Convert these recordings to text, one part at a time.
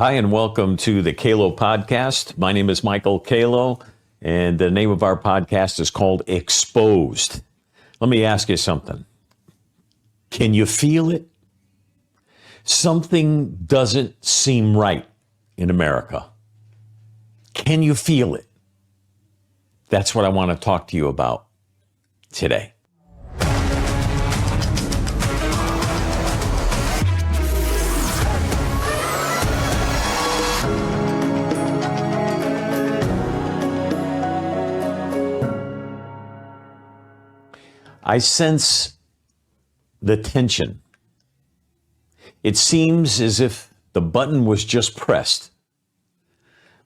Hi, and welcome to the Calo podcast. My name is Michael Calo, and the name of our podcast is called Exposed. Let me ask you something. Can you feel it? Something doesn't seem right in America. Can you feel it? That's what I want to talk to you about today. I sense the tension. It seems as if the button was just pressed.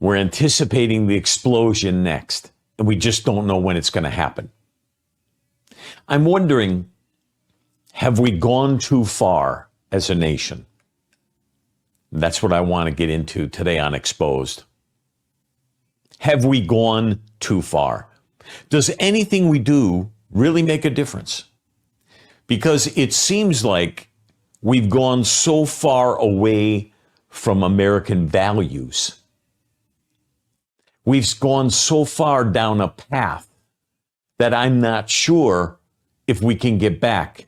We're anticipating the explosion next, and we just don't know when it's going to happen. I'm wondering, have we gone too far as a nation? That's what I want to get into today on Exposed. Have we gone too far? Does anything we do really make a difference? Because it seems like we've gone so far away from American values. We've gone so far down a path that I'm not sure if we can get back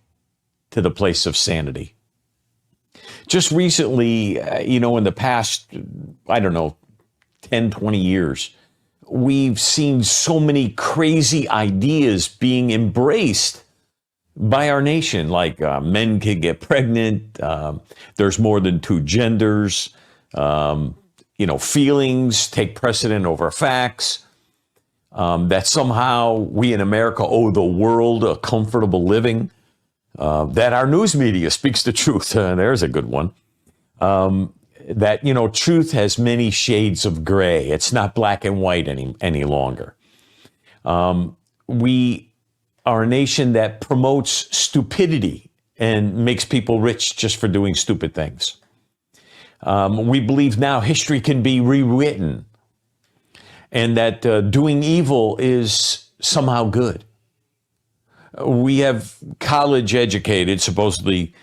to the place of sanity. Just recently, in the past, 10, 20 years, we've seen so many crazy ideas being embraced by our nation, like men can get pregnant, there's more than two genders, feelings take precedent over facts, that somehow we in America owe the world a comfortable living, that our news media speaks the truth, there's a good one, that, truth has many shades of gray. It's not black and white any longer. We are a nation that promotes stupidity and makes people rich just for doing stupid things. We believe now history can be rewritten and that doing evil is somehow good. We have college-educated, supposedly,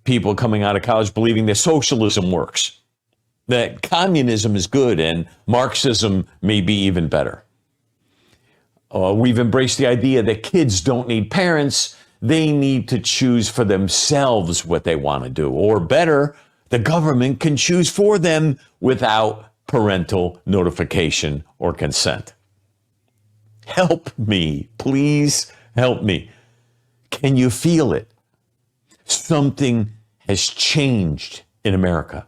people coming out of college believing that socialism works, that communism is good and Marxism may be even better. We've embraced the idea that kids don't need parents. They need to choose for themselves what they want to do. Or better, the government can choose for them without parental notification or consent. Help me, please help me. Can you feel it? Something has changed in America.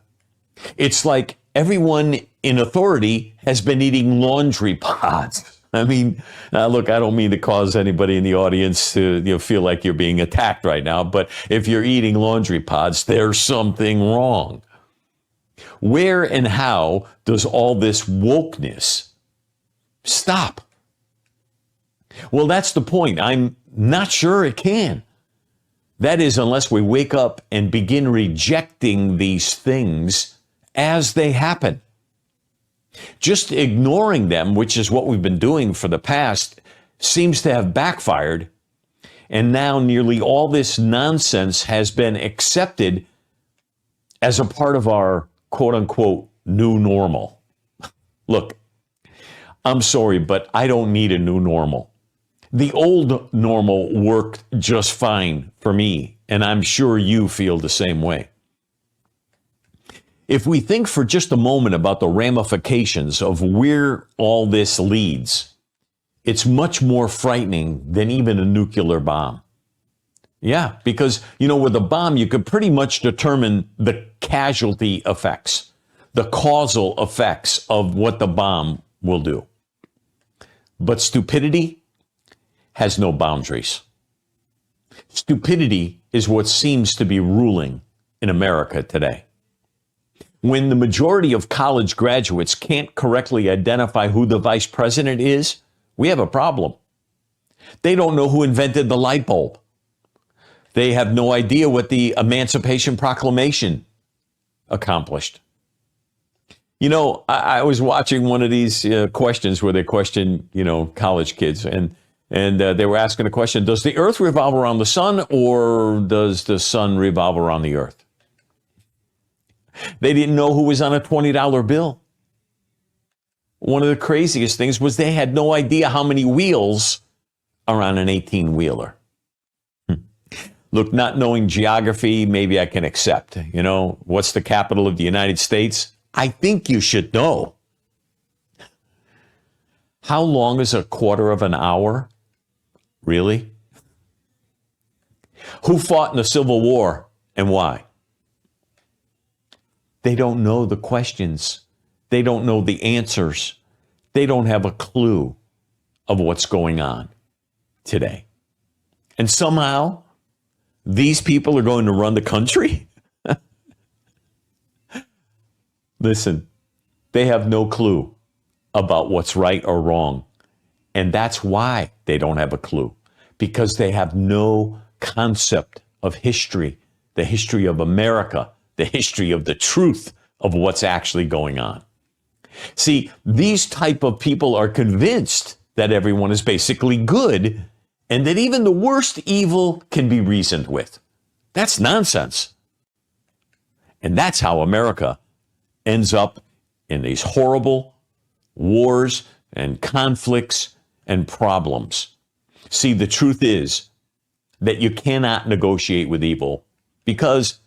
It's like everyone in authority has been eating laundry pods. I mean, look, I don't mean to cause anybody in the audience to feel like you're being attacked right now, but if you're eating laundry pods, there's something wrong. Where and how does all this wokeness stop? Well, that's the point. I'm not sure it can. That is, unless we wake up and begin rejecting these things as they happen. Just ignoring them, which is what we've been doing for the past, seems to have backfired. And now nearly all this nonsense has been accepted as a part of our quote unquote new normal. Look, I'm sorry, but I don't need a new normal. The old normal worked just fine for me, and I'm sure you feel the same way. If we think for just a moment about the ramifications of where all this leads, it's much more frightening than even a nuclear bomb. Yeah, because, with a bomb, you could pretty much determine the casualty effects, the causal effects of what the bomb will do. But stupidity has no boundaries. Stupidity is what seems to be ruling in America today. When the majority of college graduates can't correctly identify who the vice president is, we have a problem. They don't know who invented the light bulb. They have no idea what the Emancipation Proclamation accomplished. I was watching one of these questions where they question, college kids, and they were asking a question, does the earth revolve around the sun or does the sun revolve around the earth? They didn't know who was on a $20 bill. One of the craziest things was they had no idea how many wheels are on an 18-wheeler. Look, not knowing geography, maybe I can accept. You know, what's the capital of the United States? I think you should know. How long is a quarter of an hour? Really? Who fought in the Civil War and why? They don't know the questions. They don't know the answers. They don't have a clue of what's going on today. And somehow, these people are going to run the country? Listen, they have no clue about what's right or wrong. And that's why they don't have a clue, because they have no concept of history, the history of America, the history of the truth of what's actually going on. See, these type of people are convinced that everyone is basically good and that even the worst evil can be reasoned with. That's nonsense. And that's how America ends up in these horrible wars and conflicts and problems. See, the truth is that you cannot negotiate with evil, because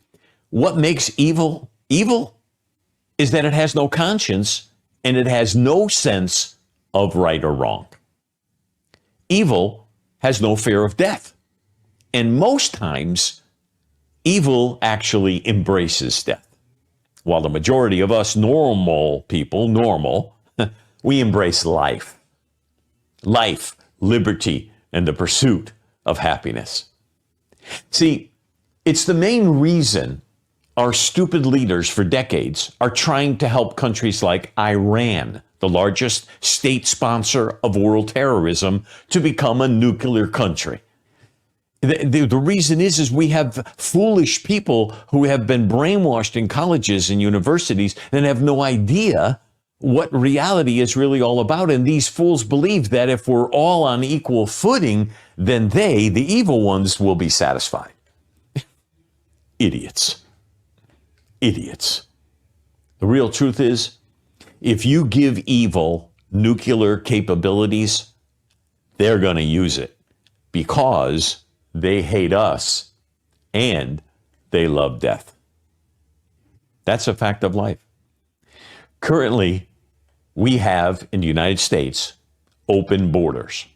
what makes evil evil is that it has no conscience and it has no sense of right or wrong. Evil has no fear of death. And most times, evil actually embraces death. While the majority of us normal people, we embrace life. Life, liberty, and the pursuit of happiness. See, it's the main reason our stupid leaders for decades are trying to help countries like Iran, the largest state sponsor of world terrorism, to become a nuclear country. The reason is we have foolish people who have been brainwashed in colleges and universities and have no idea what reality is really all about. And these fools believe that if we're all on equal footing, then they, the evil ones, will be satisfied. Idiots. Idiots. The real truth is, if you give evil nuclear capabilities, they're going to use it because they hate us and they love death. That's a fact of life. Currently, we have in the United States open borders.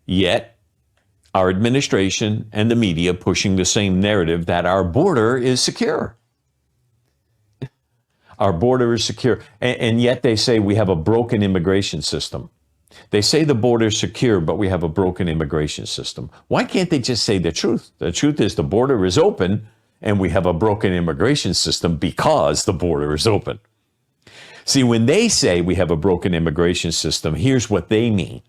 Yet, our administration and the media pushing the same narrative that our border is secure. Our border is secure. And yet they say we have a broken immigration system. They say the border is secure, but we have a broken immigration system. Why can't they just say the truth? The truth is the border is open and we have a broken immigration system because the border is open. See, when they say we have a broken immigration system, here's what they mean.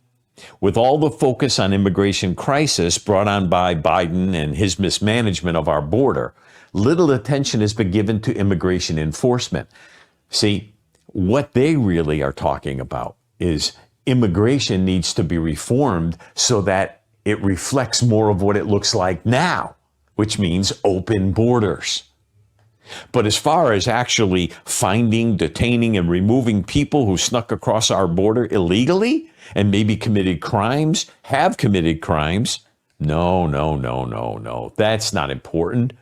With all the focus on immigration crisis brought on by Biden and his mismanagement of our border, little attention has been given to immigration enforcement. See, what they really are talking about is immigration needs to be reformed so that it reflects more of what it looks like now, which means open borders. But as far as actually finding, detaining, and removing people who snuck across our border illegally and maybe committed crimes, have committed crimes, no. That's not important.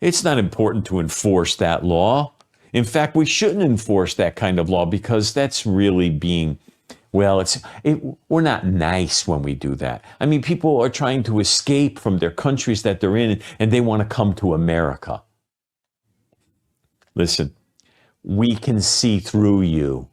It's not important to enforce that law. In fact, we shouldn't enforce that kind of law because that's really being, we're not nice when we do that. I mean, people are trying to escape from their countries that they're in and they want to come to America. Listen, we can see through you,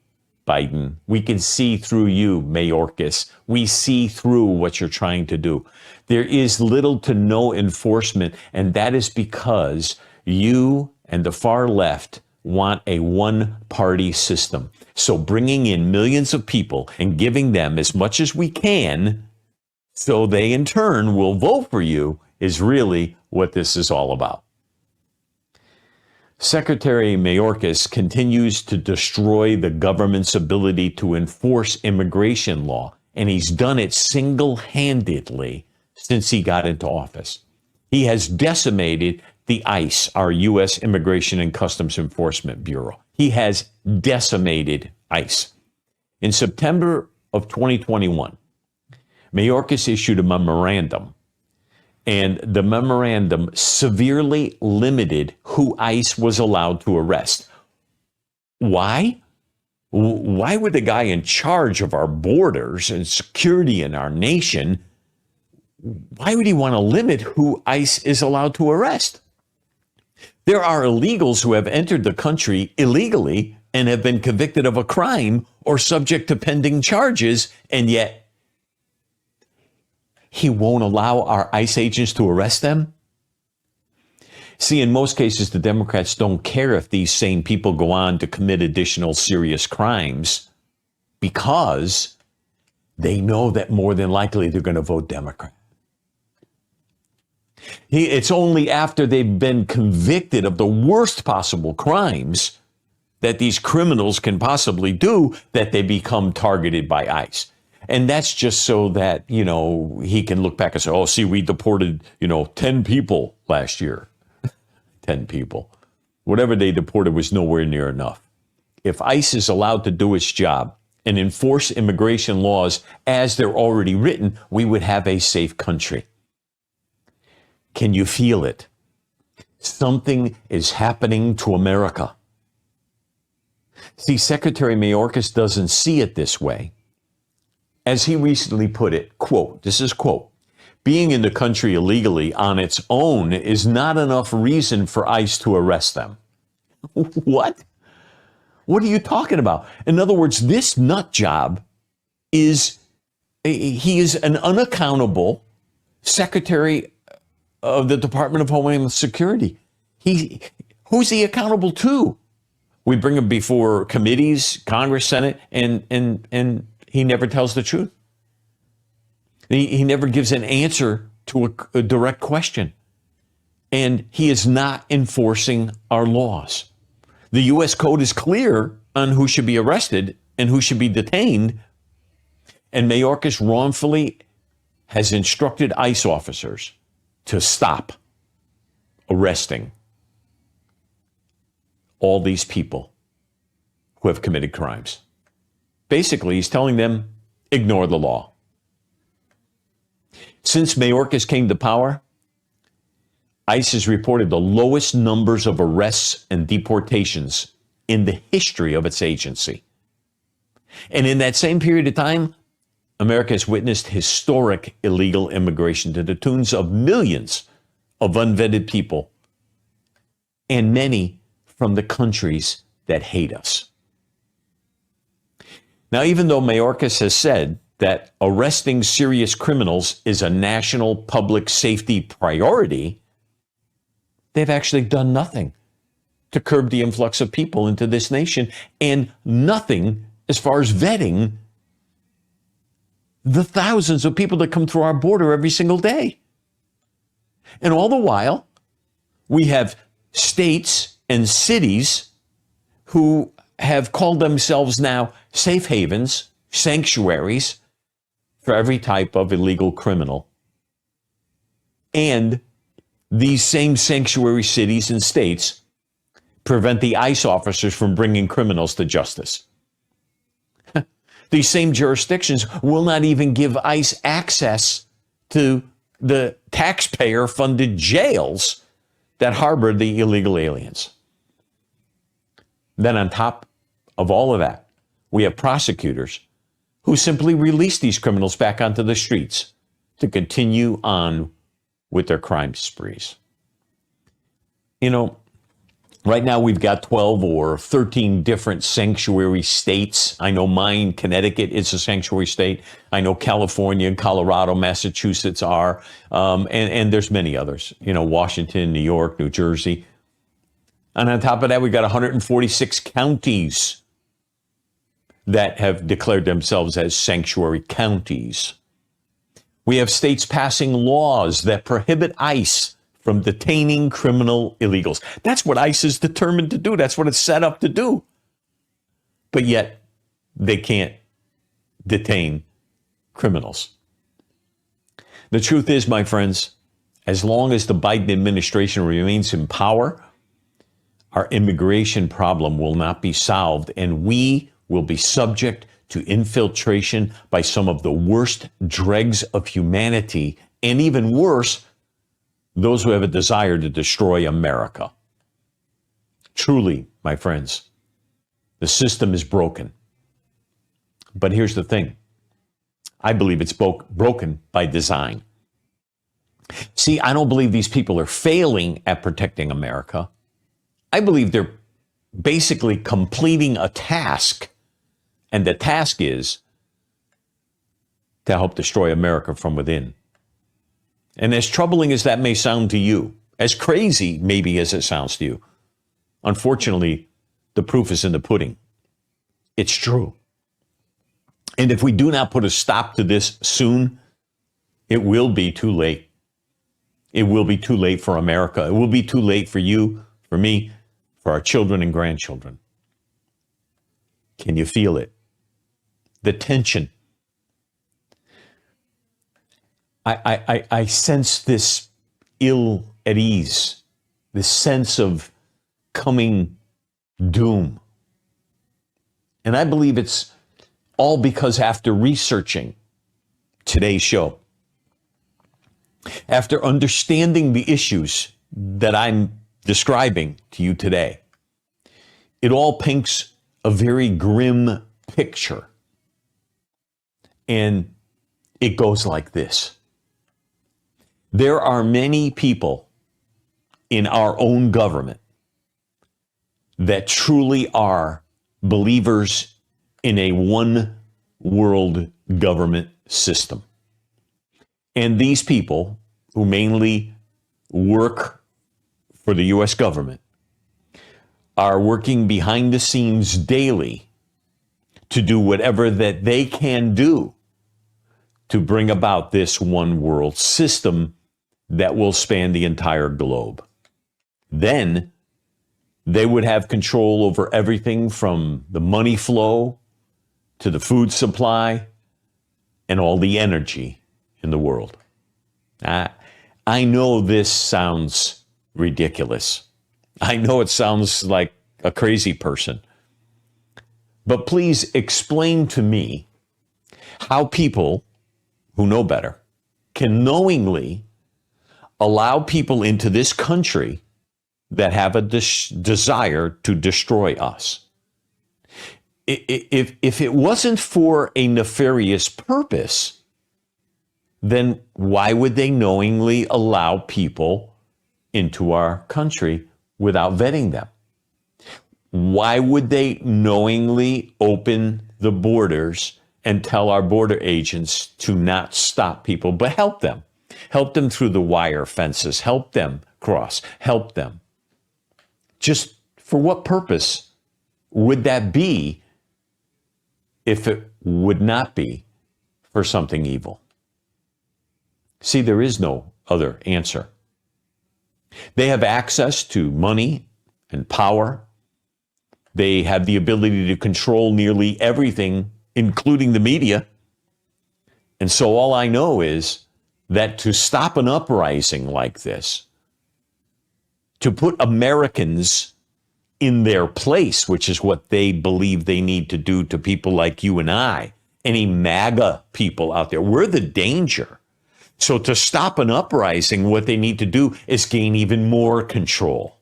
Biden. We can see through you, Mayorkas. We see through what you're trying to do. There is little to no enforcement, and that is because you and the far left want a one-party system. So bringing in millions of people and giving them as much as we can so they in turn will vote for you is really what this is all about. Secretary Mayorkas continues to destroy the government's ability to enforce immigration law, and he's done it single-handedly since he got into office. He has decimated the ICE, our U.S. Immigration and Customs Enforcement Bureau. He has decimated ICE. In September of 2021, Mayorkas issued a memorandum, and the memorandum severely limited who ICE was allowed to arrest. Why? Why would the guy in charge of our borders and security in our nation, why would he want to limit who ICE is allowed to arrest? There are illegals who have entered the country illegally and have been convicted of a crime or subject to pending charges, and yet he won't allow our ICE agents to arrest them? See, in most cases, the Democrats don't care if these same people go on to commit additional serious crimes because they know that more than likely they're going to vote Democrat. It's only after they've been convicted of the worst possible crimes that these criminals can possibly do that they become targeted by ICE. And that's just so that, he can look back and say, oh, see, we deported, 10 people last year. 10 people. Whatever they deported was nowhere near enough. If ICE is allowed to do its job and enforce immigration laws as they're already written, we would have a safe country. Can you feel it? Something is happening to America. See, Secretary Mayorkas doesn't see it this way. As he recently put it, quote, this is quote, being in the country illegally on its own is not enough reason for ICE to arrest them. What? What are you talking about? In other words, this nut job he is an unaccountable Secretary of the Department of Homeland Security. Who's he accountable to? We bring him before committees, Congress, Senate, and he never tells the truth. He never gives an answer to a direct question. And he is not enforcing our laws. The U.S. Code is clear on who should be arrested and who should be detained. And Mayorkas wrongfully has instructed ICE officers to stop arresting all these people who have committed crimes. Basically, he's telling them, ignore the law. Since Mayorkas came to power, ICE has reported the lowest numbers of arrests and deportations in the history of its agency. And in that same period of time, America has witnessed historic illegal immigration to the tunes of millions of unvetted people, and many from the countries that hate us. Now, even though Mayorkas has said that arresting serious criminals is a national public safety priority, they've actually done nothing to curb the influx of people into this nation, and nothing as far as vetting the thousands of people that come through our border every single day. And all the while, we have states and cities who have called themselves now safe havens, sanctuaries for every type of illegal criminal. And these same sanctuary cities and states prevent the ICE officers from bringing criminals to justice. These same jurisdictions will not even give ICE access to the taxpayer-funded jails that harbor the illegal aliens. Then on top of all of that, we have prosecutors who simply release these criminals back onto the streets to continue on with their crime sprees. Right now we've got 12 or 13 different sanctuary states. I know mine, Connecticut, is a sanctuary state. I know California, Colorado, Massachusetts are, and there's many others. Washington, New York, New Jersey. And on top of that, we've got 146 counties that have declared themselves as sanctuary counties. We have states passing laws that prohibit ICE from detaining criminal illegals. That's what ICE is determined to do. That's what it's set up to do. But yet, they can't detain criminals. The truth is, my friends, As long as the Biden administration remains in power, our immigration problem will not be solved, and we will be subject to infiltration by some of the worst dregs of humanity, and even worse, those who have a desire to destroy America. Truly, my friends, the system is broken. But here's the thing. I believe it's broken by design. See, I don't believe these people are failing at protecting America. I believe they're basically completing a task, and the task is to help destroy America from within. And as troubling as that may sound to you, as crazy maybe as it sounds to you, unfortunately, the proof is in the pudding. It's true. And if we do not put a stop to this soon, it will be too late. It will be too late for America. It will be too late for you, for me, for our children and grandchildren. Can you feel it? The tension. I sense this ill at ease, this sense of coming doom. And I believe it's all because after researching today's show, after understanding the issues that I'm describing to you today, it all paints a very grim picture. And it goes like this. There are many people in our own government that truly are believers in a one world government system. And these people, who mainly work for the U.S. government, are working behind the scenes daily to do whatever that they can do to bring about this one world system that will span the entire globe. Then they would have control over everything from the money flow to the food supply and all the energy in the world. I know this sounds ridiculous. I know it sounds like a crazy person. But please explain to me how people who know better can knowingly allow people into this country that have a desire to destroy us. If it wasn't for a nefarious purpose, then why would they knowingly allow people into our country without vetting them? Why would they knowingly open the borders and tell our border agents to not stop people, but help them? Help them through the wire fences, help them cross, help them. Just for what purpose would that be if it would not be for something evil? See, there is no other answer. They have access to money and power. They have the ability to control nearly everything, including the media. And so all I know is that to stop an uprising like this, to put Americans in their place, which is what they believe they need to do to people like you and I, any MAGA people out there, we're the danger. So to stop an uprising, what they need to do is gain even more control.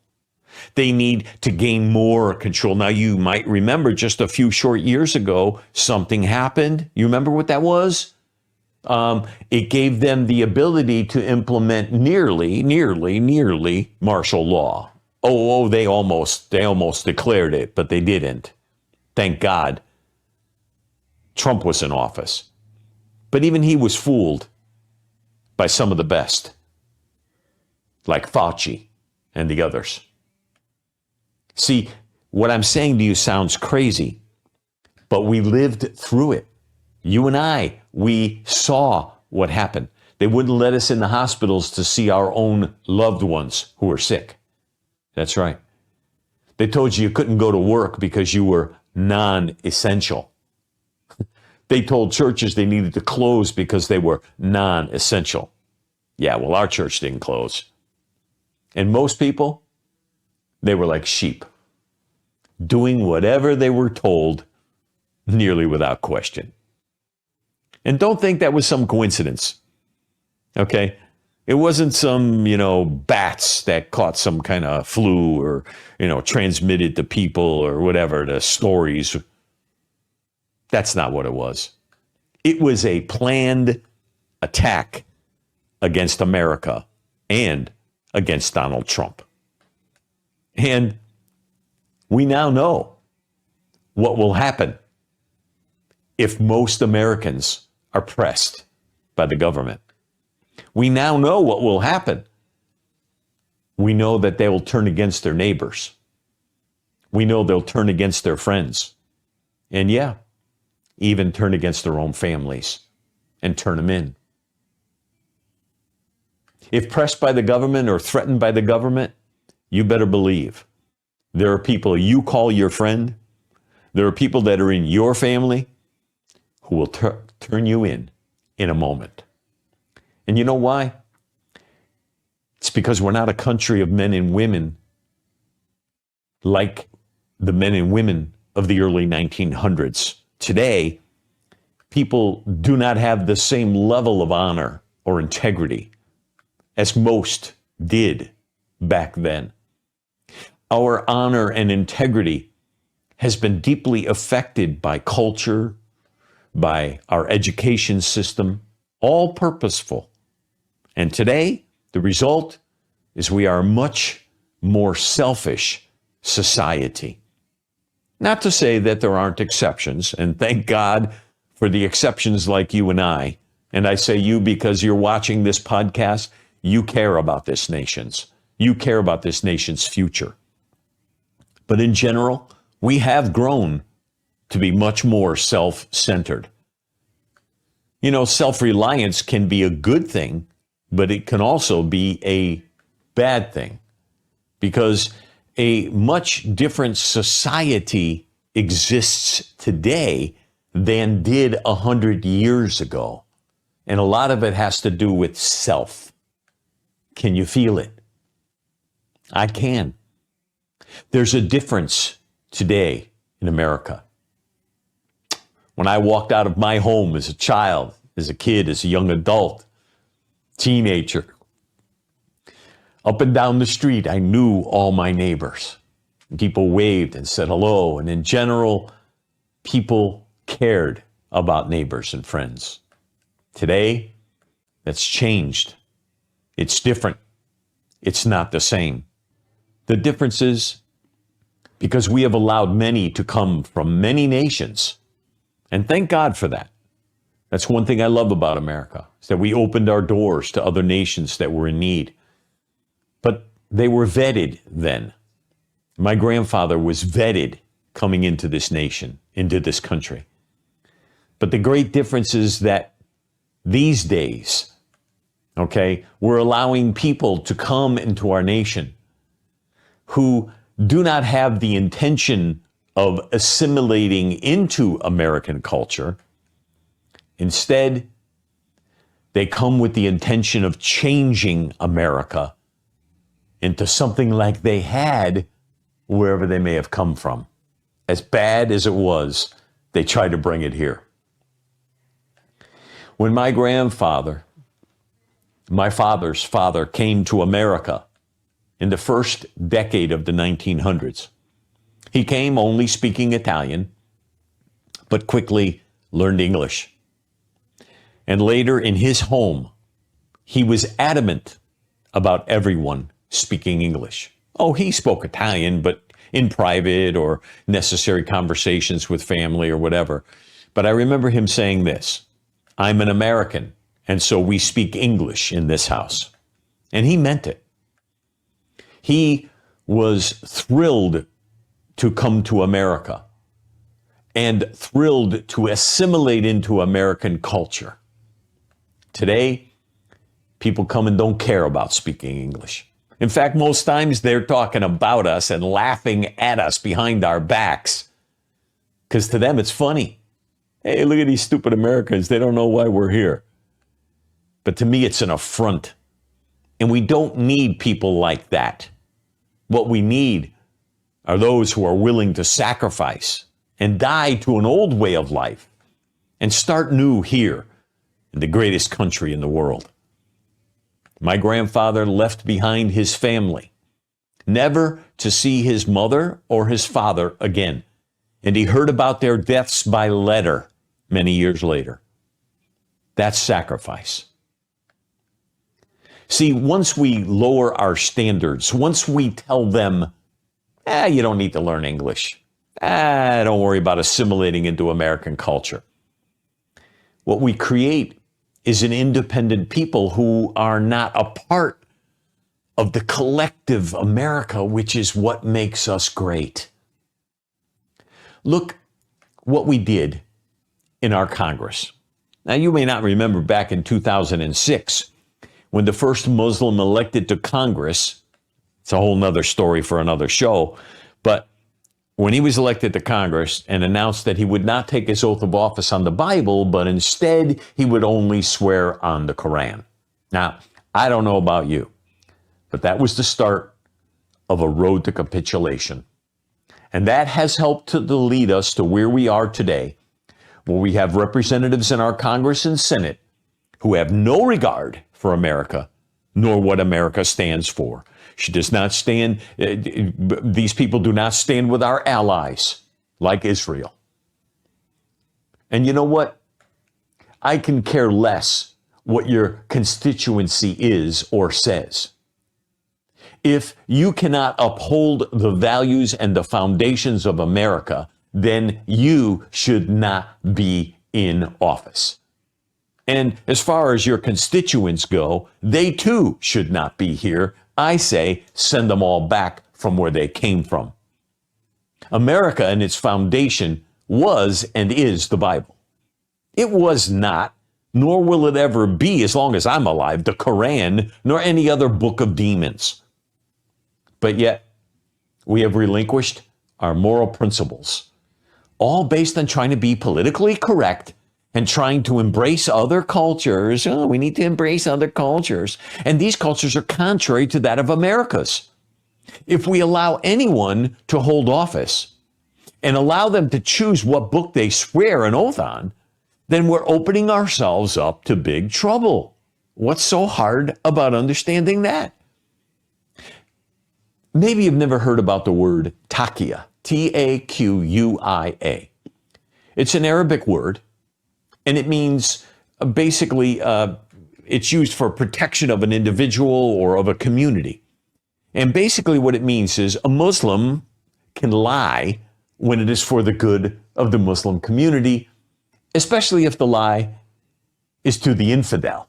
They need to gain more control. Now, you might remember just a few short years ago, something happened. You remember what that was? It gave them the ability to implement nearly martial law. They almost declared it, but they didn't. Thank God. Trump was in office. But even he was fooled by some of the best, like Fauci and the others. See, what I'm saying to you sounds crazy, but we lived through it. You and I, we saw what happened. They wouldn't let us in the hospitals to see our own loved ones who were sick. That's right. They told you couldn't go to work because you were non-essential. They told churches they needed to close because they were non-essential. Yeah, well, our church didn't close. And most people, they were like sheep, doing whatever they were told, nearly without question. And don't think that was some coincidence, okay? It wasn't some, bats that caught some kind of flu or, transmitted to people or whatever, the stories. That's not what it was. It was a planned attack against America and against Donald Trump. And we now know what will happen if most Americans are pressed by the government. We now know what will happen. We know that they will turn against their neighbors. We know they'll turn against their friends. And yeah, even turn against their own families and turn them in. If pressed by the government or threatened by the government, you better believe there are people you call your friend. There are people that are in your family who will turn you in a moment. And you know why? It's because we're not a country of men and women like the men and women of the early 1900s. Today, people do not have the same level of honor or integrity as most did back then. Our honor and integrity has been deeply affected by culture, by our education system, all purposeful. And today, the result is we are a much more selfish society. Not to say that there aren't exceptions, and thank God for the exceptions like you and I. And I say you because you're watching this podcast. You care about this nation's. You care about this nation's future. But in general, we have grown to be much more self-centered. Self-reliance can be a good thing, but it can also be a bad thing, because a much different society exists today than did 100 years ago. And a lot of it has to do with self. Can you feel it? I can. There's a difference today in America. When I walked out of my home as a child, as a kid, as a young adult, teenager, up and down the street, I knew all my neighbors. People waved and said hello. And in general, people cared about neighbors and friends. Today, that's changed. It's different. It's not the same. The difference is because we have allowed many to come from many nations. And thank God for that. That's one thing I love about America, is that we opened our doors to other nations that were in need. But they were vetted then. My grandfather was vetted coming into this nation, into this country. But the great difference is that these days, we're allowing people to come into our nation who do not have the intention of assimilating into American culture. Instead, they come with the intention of changing America into something like they had wherever they may have come from. As bad as it was, they tried to bring it here. When my grandfather, my father's father, came to America in the first decade of the 1900s, he came only speaking Italian, but quickly learned English. And later in his home, he was adamant about everyone speaking English. Oh, he spoke Italian, but in private or necessary conversations with family or whatever. But I remember him saying this: I'm an American, and so we speak English in this house. And he meant it. He was thrilled to come to America and thrilled to assimilate into American culture. Today, people come and don't care about speaking English. In fact, most times they're talking about us and laughing at us behind our backs, because to them it's funny. Hey, look at these stupid Americans. They don't know why we're here. But to me, it's an affront And we don't need people like that. What we need are those who are willing to sacrifice and die to an old way of life and start new here in the greatest country in the world. My grandfather left behind his family, never to see his mother or his father again. And he heard about their deaths by letter many years later. That's sacrifice. See, once we lower our standards, once we tell them, you don't need to learn English. Don't worry about assimilating into American culture. What we create is an independent people who are not a part of the collective America, which is what makes us great. Look what we did in our Congress. Now, you may not remember back in 2006, when the first Muslim elected to Congress, it's a whole nother story for another show, but when he was elected to Congress and announced that he would not take his oath of office on the Bible, but instead he would only swear on the Quran. Now, I don't know about you, but that was the start of a road to capitulation. And that has helped to lead us to where we are today, where we have representatives in our Congress and Senate who have no regard for America, nor what America stands for. She does not stand, these people do not stand with our allies, like Israel. And you know what? I can care less what your constituency is or says. If you cannot uphold the values and the foundations of America, then you should not be in office. And as far as your constituents go, they too should not be here. I say, send them all back from where they came from. America and its foundation was and is the Bible. It was not, nor will it ever be as long as I'm alive, the Quran, nor any other book of demons. But yet, we have relinquished our moral principles, all based on trying to be politically correct and trying to embrace other cultures. Oh, we need to embrace other cultures. And these cultures are contrary to that of America's. If we allow anyone to hold office and allow them to choose what book they swear an oath on, then we're opening ourselves up to big trouble. What's so hard about understanding that? Maybe you've never heard about the word taqiyya, Taquia. It's an Arabic word, and it means basically it's used for protection of an individual or of a community. And basically what it means is a Muslim can lie when it is for the good of the Muslim community, especially if the lie is to the infidel.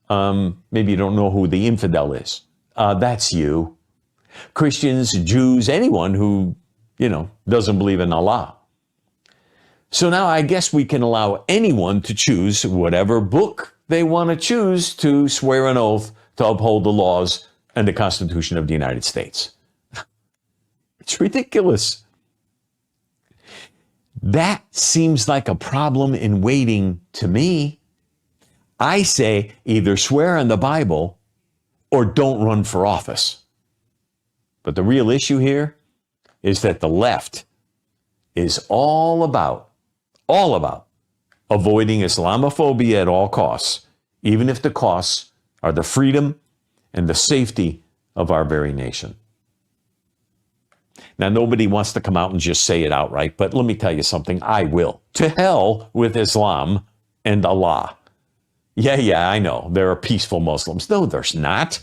Maybe you don't know who the infidel is. That's you. Christians, Jews, anyone who, doesn't believe in Allah. So now I guess we can allow anyone to choose whatever book they want to choose to swear an oath to uphold the laws and the Constitution of the United States. It's ridiculous. That seems like a problem in waiting to me. I say either swear on the Bible or don't run for office. But the real issue here is that the left is all about avoiding Islamophobia at all costs, even if the costs are the freedom and the safety of our very nation. Now, nobody wants to come out and just say it outright, but let me tell you something, I will. To hell with Islam and Allah. Yeah, I know, there are peaceful Muslims. No, there's not.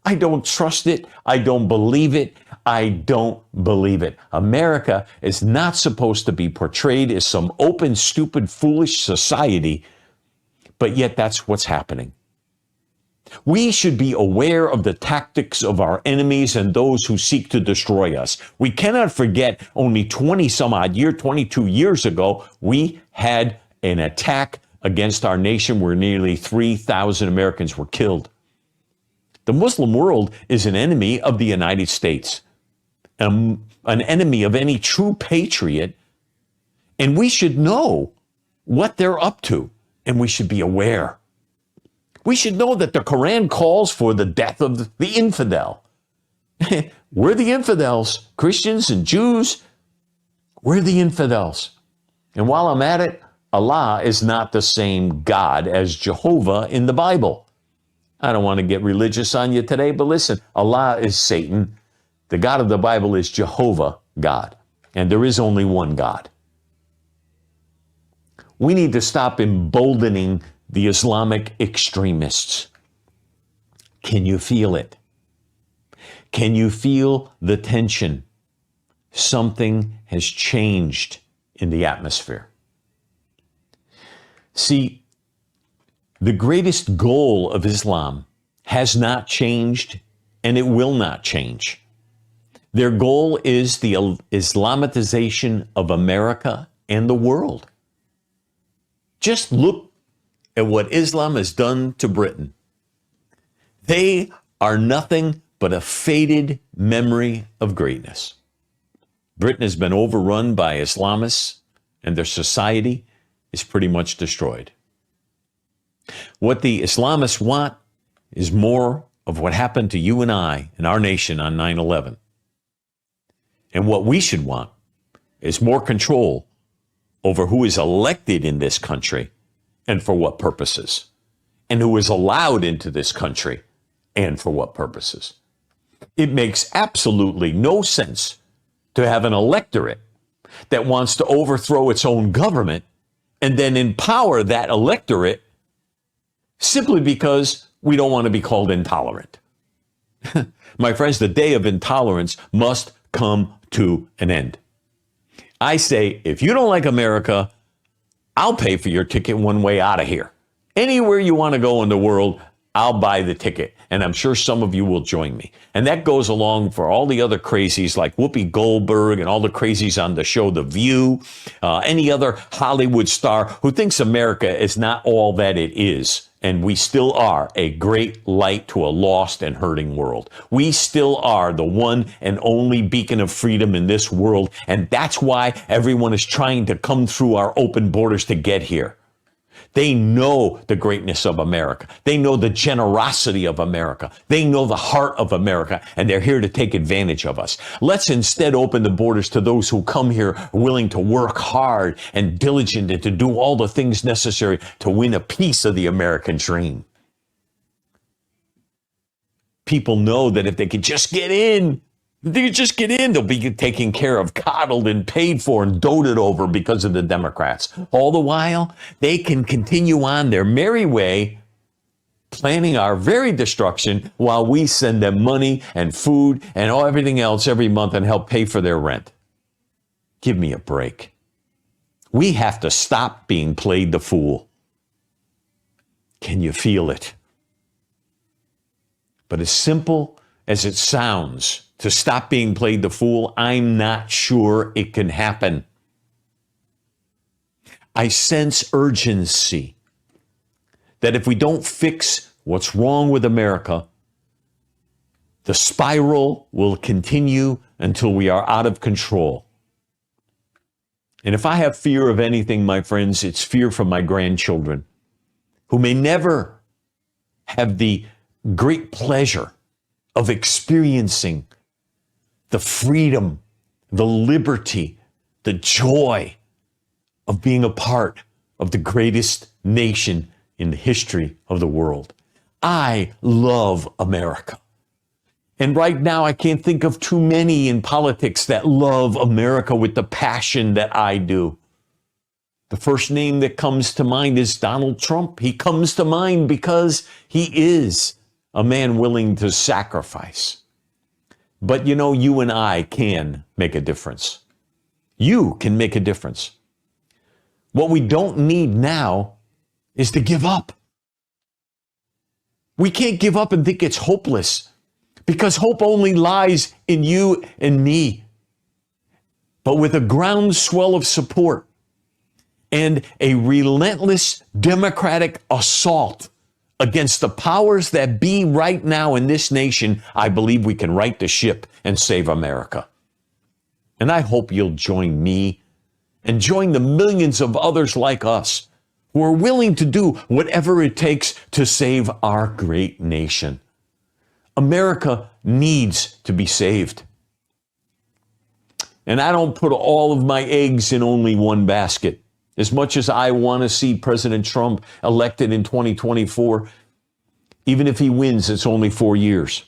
I don't trust it. I don't believe it. I don't believe it. America is not supposed to be portrayed as some open, stupid, foolish society, but yet that's what's happening. We should be aware of the tactics of our enemies and those who seek to destroy us. We cannot forget only 22 years ago, we had an attack against our nation where nearly 3,000 Americans were killed. The Muslim world is an enemy of the United States, an enemy of any true patriot, and we should know what they're up to, and we should be aware. We should know that the Quran calls for the death of the infidel. We're the infidels. Christians and Jews, we're the infidels. And while I'm at it, Allah is not the same God as Jehovah in the Bible. I don't want to get religious on you today, but listen, Allah is Satan. The God of the Bible is Jehovah God. And there is only one God. We need to stop emboldening the Islamic extremists. Can you feel it? Can you feel the tension? Something has changed in the atmosphere. See, the greatest goal of Islam has not changed, and it will not change. Their goal is the Islamatization of America and the world. Just look at what Islam has done to Britain. They are nothing but a faded memory of greatness. Britain has been overrun by Islamists, and their society is pretty much destroyed. What the Islamists want is more of what happened to you and I in our nation on 9/11. And what we should want is more control over who is elected in this country and for what purposes, and who is allowed into this country and for what purposes. It makes absolutely no sense to have an electorate that wants to overthrow its own government and then empower that electorate simply because we don't want to be called intolerant. My friends, the day of intolerance must come to an end. I say, if you don't like America, I'll pay for your ticket one way out of here. Anywhere you want to go in the world, I'll buy the ticket. And I'm sure some of you will join me. And that goes along for all the other crazies like Whoopi Goldberg and all the crazies on the show The View, any other Hollywood star who thinks America is not all that it is. And we still are a great light to a lost and hurting world. We still are the one and only beacon of freedom in this world. And that's why everyone is trying to come through our open borders to get here. They know the greatness of America. They know the generosity of America. They know the heart of America, and they're here to take advantage of us. Let's instead open the borders to those who come here willing to work hard and diligent and to do all the things necessary to win a piece of the American dream. People know that if they could just get in, they'll be taken care of, coddled and paid for and doted over because of the Democrats. All the while, they can continue on their merry way, planning our very destruction while we send them money and food and everything else every month and help pay for their rent. Give me a break. We have to stop being played the fool. Can you feel it? But as simple as it sounds, to stop being played the fool, I'm not sure it can happen. I sense urgency that if we don't fix what's wrong with America, the spiral will continue until we are out of control. And if I have fear of anything, my friends, it's fear for my grandchildren, who may never have the great pleasure of experiencing the freedom, the liberty, the joy of being a part of the greatest nation in the history of the world. I love America. And right now, I can't think of too many in politics that love America with the passion that I do. The first name that comes to mind is Donald Trump. He comes to mind because he is a man willing to sacrifice. But you know, you and I can make a difference. You can make a difference. What we don't need now is to give up. We can't give up and think it's hopeless, because hope only lies in you and me. But with a groundswell of support and a relentless democratic assault against the powers that be right now in this nation, I believe we can right the ship and save America. And I hope you'll join me and join the millions of others like us who are willing to do whatever it takes to save our great nation. America needs to be saved. And I don't put all of my eggs in only one basket. As much as I want to see President Trump elected in 2024, even if he wins, it's only 4 years.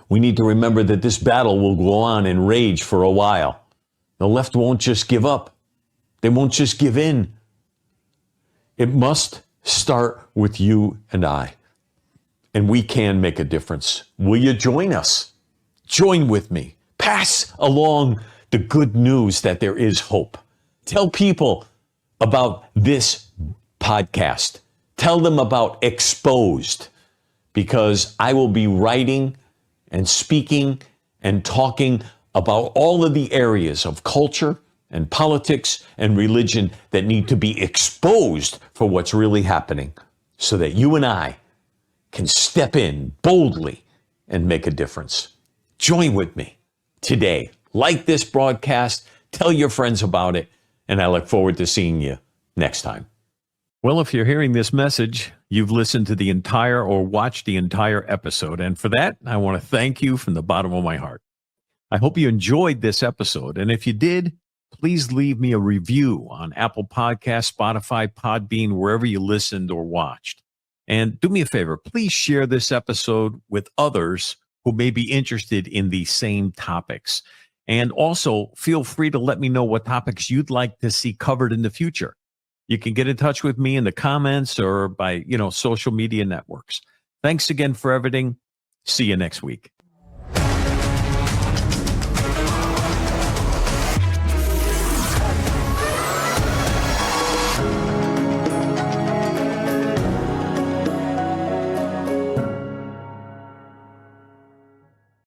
We need to remember that this battle will go on and rage for a while. The left won't just give up. They won't just give in. It must start with you and I. And we can make a difference. Will you join us? Join with me. Pass along the good news that there is hope. Tell people about this podcast. Tell them about Exposed, because I will be writing and speaking and talking about all of the areas of culture and politics and religion that need to be exposed for what's really happening, so that you and I can step in boldly and make a difference. Join with me today. Like this broadcast, tell your friends about it, and I look forward to seeing you next time. Well, if you're hearing this message, you've listened to the entire or watched the entire episode, and for that, I want to thank you from the bottom of my heart. I hope you enjoyed this episode, and if you did, please leave me a review on Apple Podcasts, Spotify, Podbean, wherever you listened or watched. And do me a favor, please share this episode with others who may be interested in these same topics. And also, feel free to let me know what topics you'd like to see covered in the future. You can get in touch with me in the comments or by, social media networks. Thanks again for everything. See you next week.